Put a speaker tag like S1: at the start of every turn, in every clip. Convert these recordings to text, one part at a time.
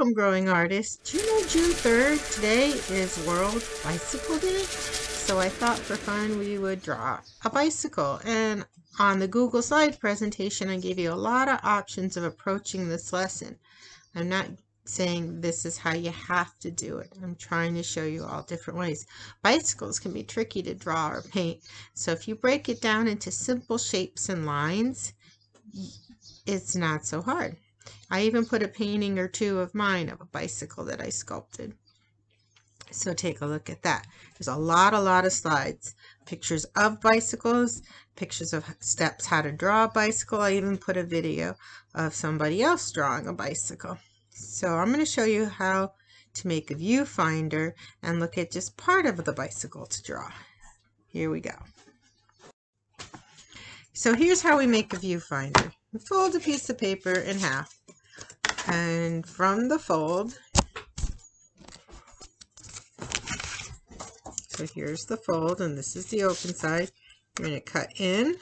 S1: welcome, growing artists. Do you know June 3rd, today is World Bicycle Day? So I thought for fun we would draw a bicycle. And on the Google slide presentation, I gave you a lot of options of approaching this lesson. I'm not saying this is how you have to do it. I'm trying to show you all different ways. Bicycles can be tricky to draw or paint. So if you break it down into simple shapes and lines, it's not so hard. I even put a painting or two of mine of a bicycle that I sculpted. So take a look at that. There's a lot of slides. Pictures of bicycles, pictures of steps how to draw a bicycle. I even put a video of somebody else drawing a bicycle. So I'm going to show you how to make a viewfinder and look at just part of the bicycle to draw. Here we go. So here's how we make a viewfinder. We fold a piece of paper in half. And from the fold, so here's the fold, and this is the open side. We're going to cut in.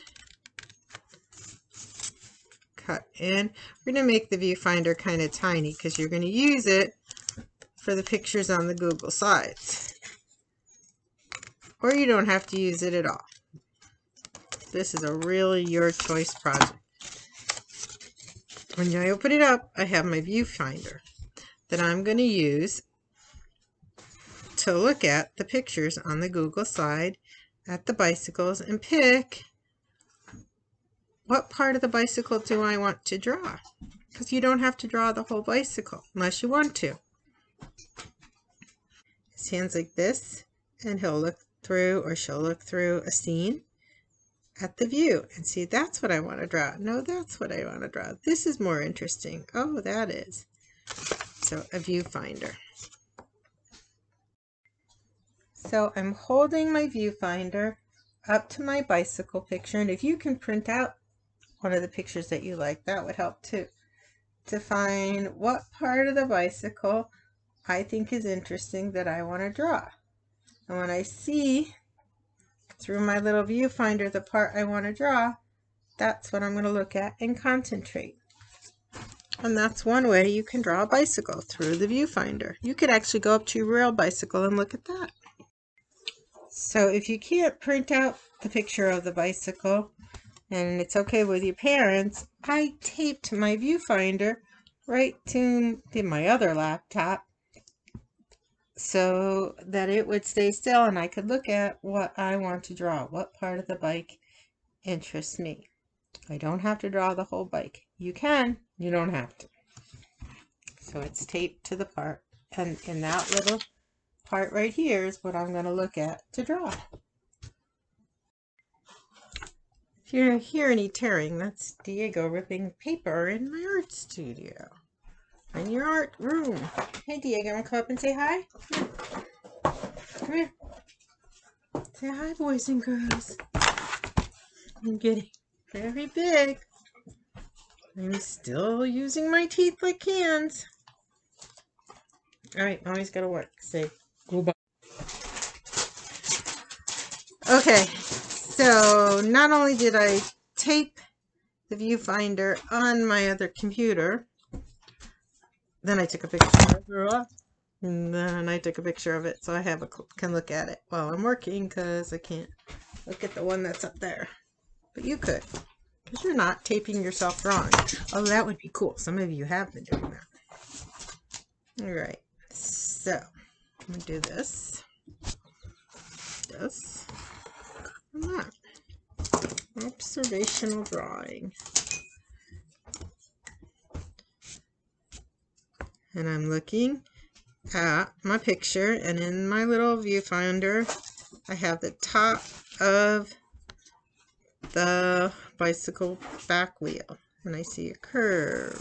S1: We're going to make the viewfinder kind of tiny because you're going to use it for the pictures on the Google Slides. Or you don't have to use it at all. This is a really your choice project. When I open it up, I have my viewfinder that I'm going to use to look at the pictures on the Google slide at the bicycles and pick what part of the bicycle do I want to draw. Because you don't have to draw the whole bicycle unless you want to. His hands like this, and he'll look through, or she'll look through a scene at the view and see, that's what I want to draw. No, that's what I want to draw. This is more interesting. Oh, that is. So a viewfinder. So I'm holding my viewfinder up to my bicycle picture, and if you can print out one of the pictures that you like, that would help too, to find what part of the bicycle I think is interesting that I want to draw. And when I see through my little viewfinder the part I want to draw, that's what I'm going to look at and concentrate. And that's one way you can draw a bicycle, through the viewfinder. You could actually go up to your real bicycle and look at that. So if you can't print out the picture of the bicycle, and it's okay with your parents, I taped my viewfinder right to my other laptop so that it would stay still and I could look at what I want to draw, what part of the bike interests me. I don't have to draw the whole bike. You can, you don't have to. So it's taped to the part, and in that little part right here is what I'm going to look at to draw. If you hear any tearing, that's Diego ripping paper in my art studio. In your art room. Hey Diego, want to come up and say hi? Come here. Say hi, boys and girls. I'm getting very big. I'm still using my teeth like cans. Alright, Mommy's got to work. Say goodbye. Okay, so not only did I tape the viewfinder on my other computer, then I took a picture of it, and then I took a picture of it so I can look at it while I'm working, because I can't look at the one that's up there. But you could, because you're not taping yourself drawing. Oh, that would be cool. Some of you have been doing that. Alright, so I'm going to do this, and that. Observational drawing. And I'm looking at my picture, and in my little viewfinder I have the top of the bicycle back wheel, and I see a curve.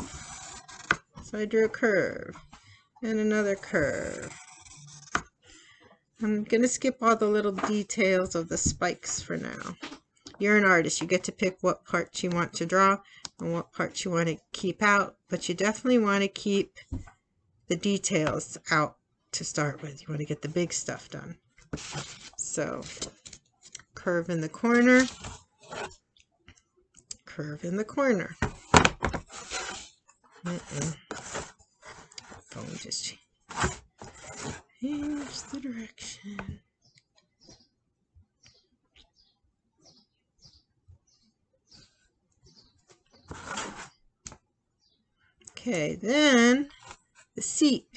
S1: So I drew a curve and another curve. I'm going to skip all the little details of the spikes for now. You're an artist. You get to pick what parts you want to draw and what parts you want to keep out, but you definitely want to keep the details out to start with. You want to get the big stuff done. So, curve in the corner, curve in the corner. Phone just change the direction. Okay, then the seat.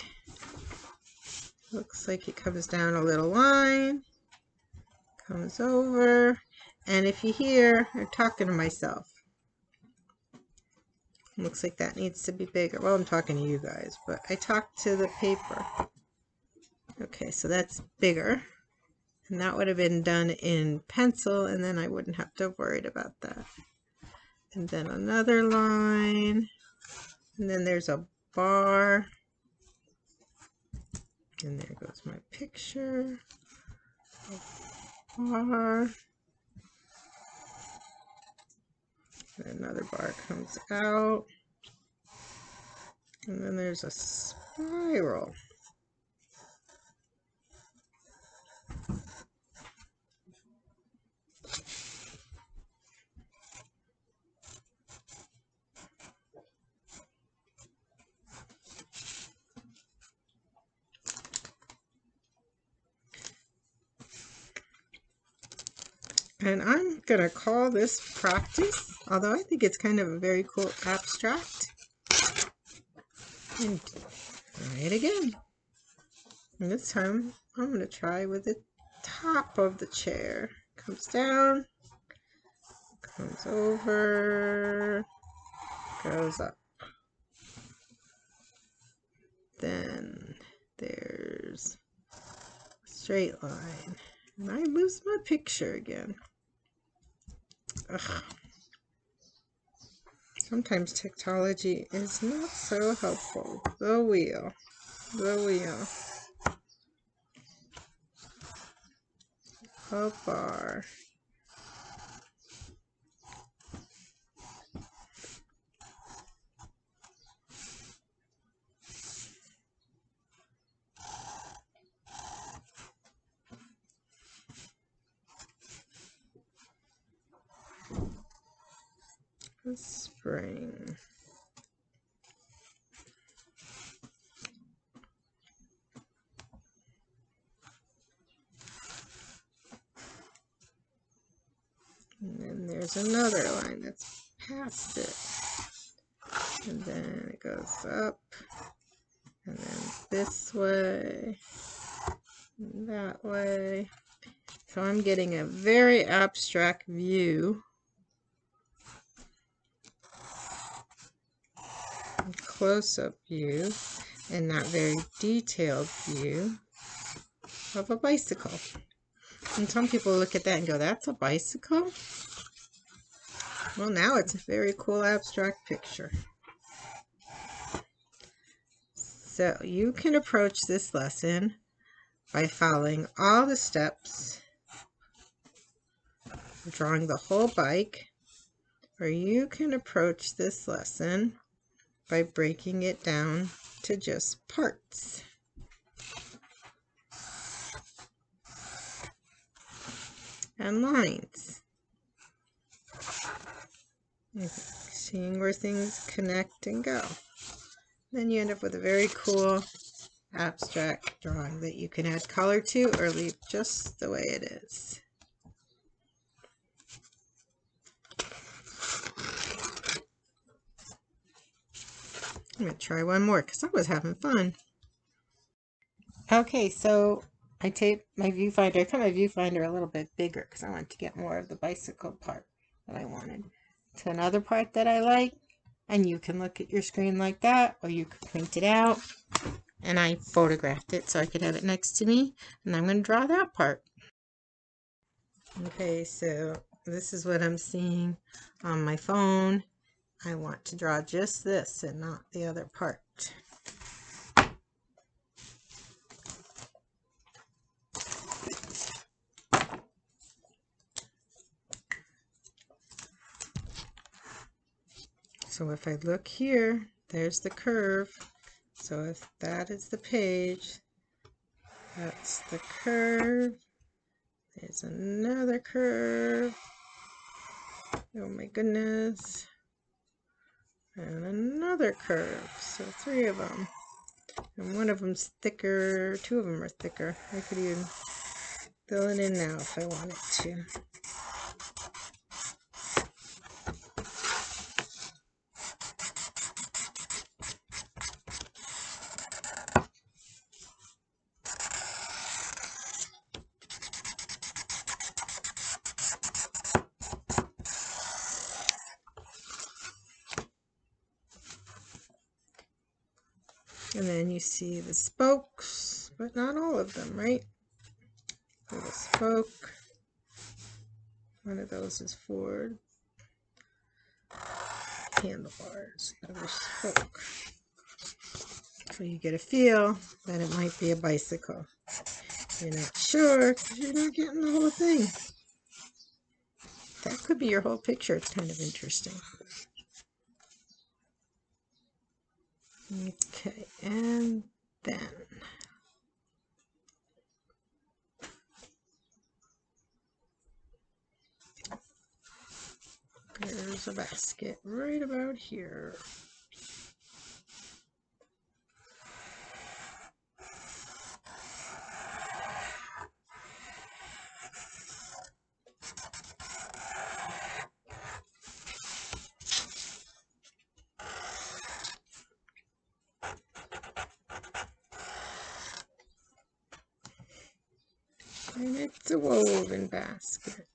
S1: Looks like it comes down a little line, comes over, and if you hear, I'm talking to myself. Looks like that needs to be bigger. Well, I'm talking to you guys, but I talked to the paper. Okay, so that's bigger. And that would have been done in pencil, and then I wouldn't have to have worried about that. And then another line, and then there's a bar. And there goes my picture. A bar. And another bar comes out. And then there's a spiral. And I'm going to call this practice, although I think it's kind of a very cool abstract. And try it again. And this time I'm going to try with the top of the chair. Comes down, comes over, goes up. Then there's a straight line. And I lose my picture again. Ugh. Sometimes technology is not so helpful. The wheel. A bar. A spring. And then there's another line that's past it. And then it goes up. And then this way. And that way. So I'm getting a very abstract view. Close-up view. And not very detailed view of a bicycle. And some people look at that and go, that's a bicycle? Well, now it's a very cool abstract picture. So you can approach this lesson by following all the steps, drawing the whole bike, or you can approach this lesson by breaking it down to just parts. And lines. Seeing where things connect and go. Then you end up with a very cool abstract drawing that you can add color to or leave just the way it is. I'm going to try one more because I was having fun. Okay, so I taped my viewfinder. I put my viewfinder a little bit bigger because I wanted to get more of the bicycle part that I wanted. To another part that I like, and you can look at your screen like that, or you could print it out. And I photographed it so I could have it next to me, and I'm going to draw that part. Okay, so this is what I'm seeing on my phone. I want to draw just this and not the other part. So if I look here, there's the curve. So if that is the page, that's the curve. There's another curve. Oh my goodness. And another curve. So 3 of them. And one of them's thicker, two of them are thicker. I could even fill it in now if I wanted to. And then you see the spokes, but not all of them, right? Little spoke. One of those is forward. Handlebars, another spoke. So you get a feel that it might be a bicycle. You're not sure because you're not getting the whole thing. That could be your whole picture. It's kind of interesting. Okay, and then there's a basket right about here. And it's a woven basket.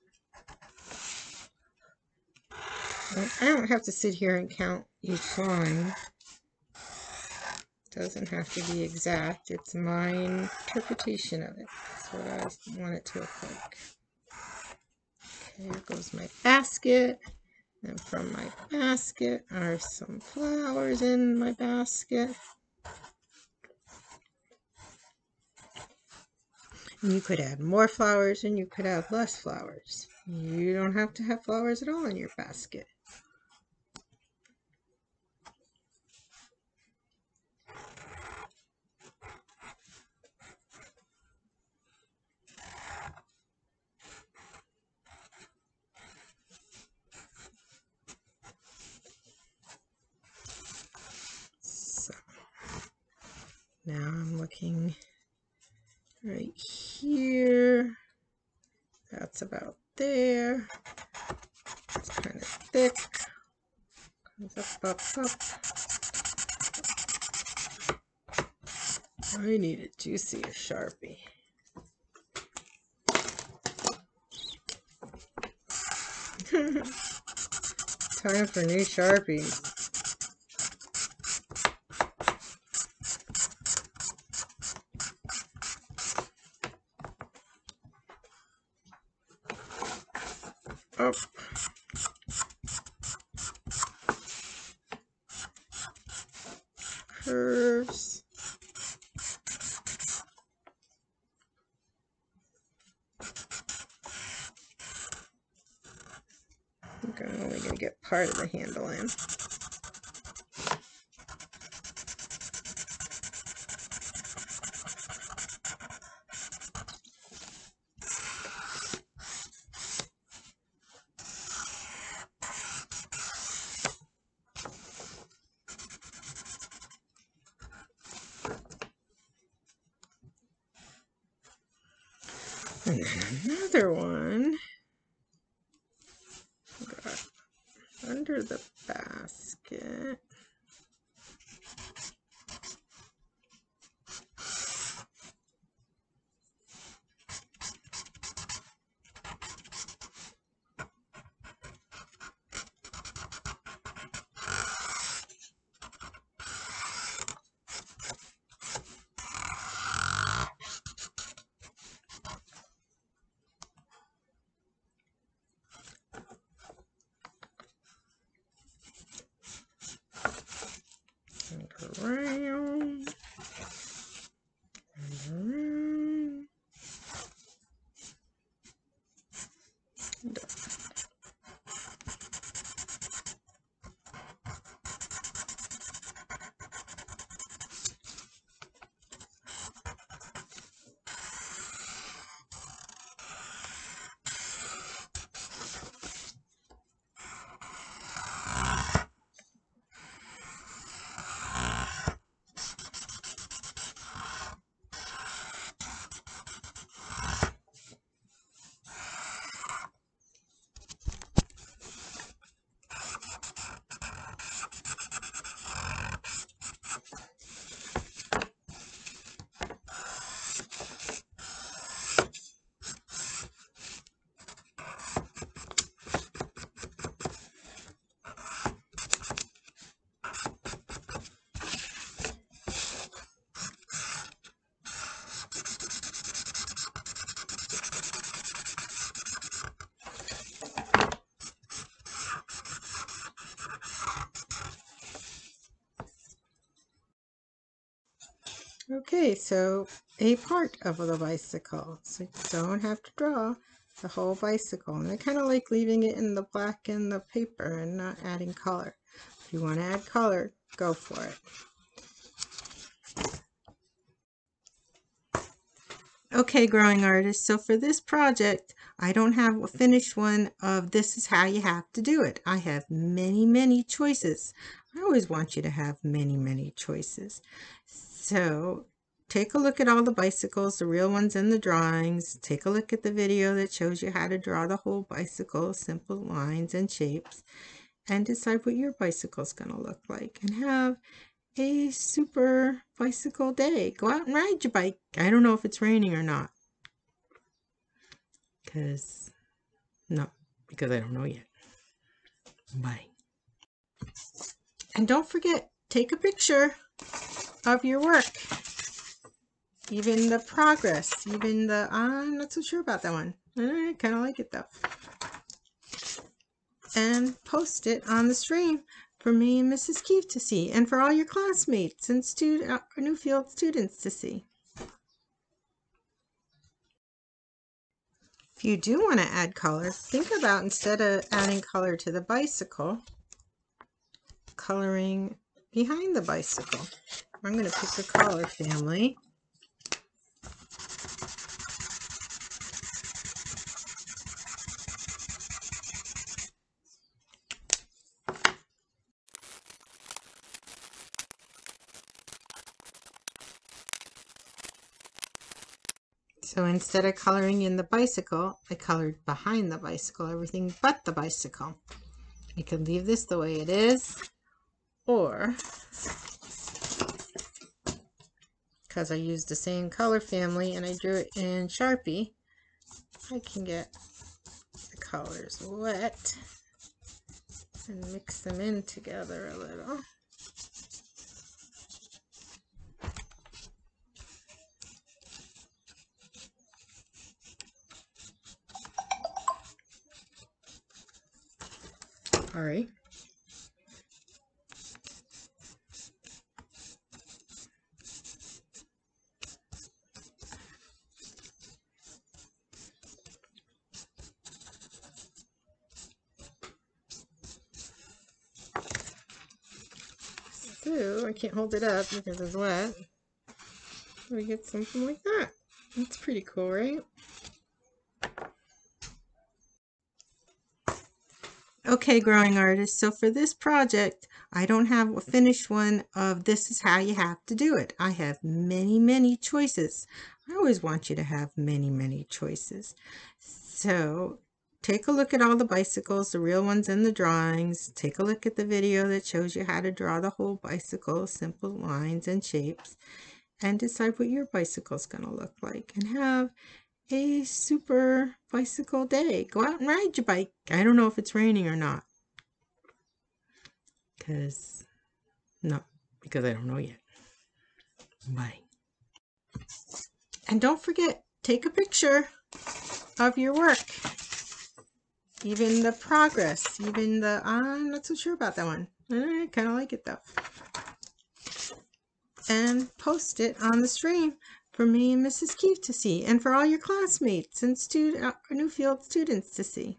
S1: Well, I don't have to sit here and count each line. It doesn't have to be exact. It's my interpretation of it. That's what I want it to look like. Okay, here goes my basket. And from my basket are some flowers in my basket. And you could add more flowers and you could add less flowers. You don't have to have flowers at all in your basket. So now I'm looking right here. That's about there. It's kind of thick. Comes up. I need a juicy Sharpie. Time for new Sharpies. Oh. Curves. I think I'm only going to get part of the handle in. And then another one got under the basket. Okay, so a part of the bicycle. So you don't have to draw the whole bicycle. And I kind of like leaving it in the black and the paper and not adding color. If you want to add color, go for it. Okay, growing artist, so for this project, I don't have a finished one of this is how you have to do it. I have many choices. I always want you to have many choices. So take a look at all the bicycles, the real ones in the drawings. Take a look at the video that shows you how to draw the whole bicycle, simple lines and shapes, and decide what your bicycle is going to look like. And have a super bicycle day. Go out and ride your bike. I don't know if it's raining or not. Because I don't know yet. Bye. And don't forget, take a picture of your work. Even the progress, even the, I'm not so sure about that one. I kind of like it though. And post it on the stream for me and Mrs. Keefe to see, and for all your classmates and Newfield students to see. If you do want to add color, think about, instead of adding color to the bicycle, coloring behind the bicycle. I'm going to pick a color family. So instead of coloring in the bicycle, I colored behind the bicycle, everything but the bicycle. You can leave this the way it is, or, because I used the same color family and I drew it in Sharpie, I can get the colors wet and mix them in together a little. All right. So I can't hold it up because it's wet. We get something like that. That's pretty cool, right? Okay, growing artist, so for this project, I don't have a finished one of this is how you have to do it. I have many choices. I always want you to have many choices. So take a look at all the bicycles, the real ones in the drawings. Take a look at the video that shows you how to draw the whole bicycle, simple lines and shapes, and decide what your bicycle is going to look like. And have a super bicycle day. Go out and ride your bike. I don't know if it's raining or not. Because I don't know yet. Bye. And don't forget, take a picture of your work. Even the progress, even the, I'm not so sure about that one. I kind of like it though. And post it on the stream for me and Mrs. Keefe to see, and for all your classmates and Newfield students to see.